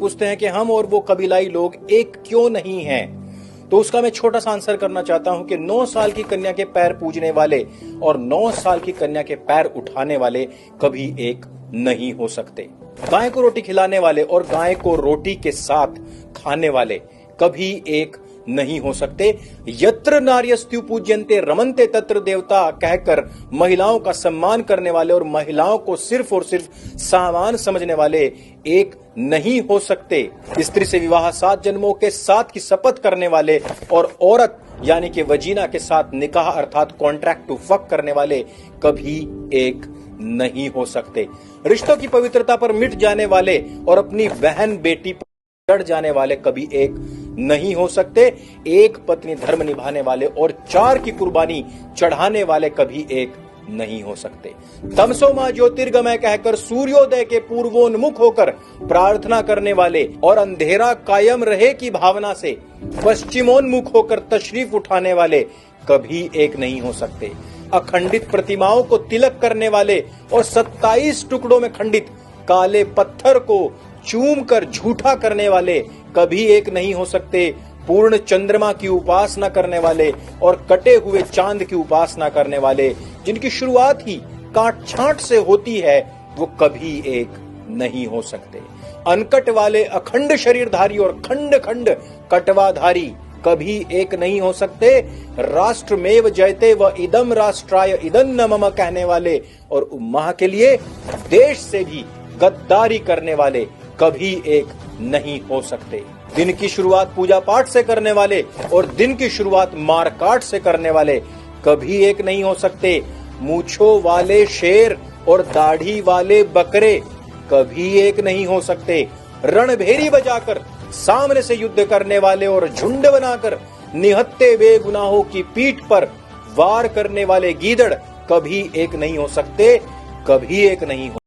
पूछते हैं कि हम और वो कबीलाई लोग एक क्यों नहीं हैं, तो उसका मैं छोटा सा आंसर करना चाहता हूं कि 9 साल की कन्या के पैर पूजने वाले और 9 साल की कन्या के पैर उठाने वाले कभी एक नहीं हो सकते। गाय को रोटी खिलाने वाले और गाय को रोटी के साथ खाने वाले कभी एक नहीं हो सकते। यत्र नार्यस्तु पूज्यन्ते रमन्ते तत्र देवता कहकर महिलाओं का सम्मान करने वाले और महिलाओं को सिर्फ और सिर्फ सामान समझने वाले एक नहीं हो सकते। स्त्री से विवाह 7 जन्मों के साथ की शपथ करने वाले और औरत यानी कि वजीना के साथ निकाह अर्थात कॉन्ट्रैक्ट टू फक करने वाले कभी एक नहीं हो सकते। रिश्तों की पवित्रता पर मिट जाने वाले और अपनी बहन बेटी पर चढ़ जाने वाले कभी एक नहीं हो सकते। एक पत्नी धर्म निभाने वाले और 4 की कुर्बानी चढ़ाने वाले कभी एक नहीं हो सकते। तमसो मां ज्योतिर्गमय कहकर सूर्योदय के पूर्वोन्मुख होकर प्रार्थना करने वाले और अंधेरा कायम रहे की भावना से पश्चिमोन्मुख होकर तशरीफ उठाने वाले कभी एक नहीं हो सकते। अखंडित प्रतिमाओं को तिलक करने वाले और 27 टुकड़ों में खंडित काले पत्थर को चूम कर झूठा करने वाले कभी एक नहीं हो सकते। पूर्ण चंद्रमा की उपासना करने वाले और कटे हुए चांद की उपासना करने वाले जिनकी शुरुआत ही काट छांट से होती है वो कभी एक नहीं हो सकते। अनकट वाले अखंड शरीरधारी और खंड खंड कटवाधारी कभी एक नहीं हो सकते। राष्ट्रमेव जयते व इदम राष्ट्राय इदं न मम कहने वाले और उम्मा के लिए देश से भी गद्दारी करने वाले कभी एक नहीं हो सकते। दिन की शुरुआत पूजा पाठ से करने वाले और दिन की शुरुआत मारकाट से करने वाले कभी एक नहीं हो सकते। मूंछों वाले शेर और दाढ़ी वाले बकरे कभी एक नहीं हो सकते। रणभेरी बजाकर सामने से युद्ध करने वाले और झुंड बनाकर निहत्ते बेगुनाहों की पीठ पर वार करने वाले गीदड़ कभी एक नहीं हो सकते, कभी एक नहीं हो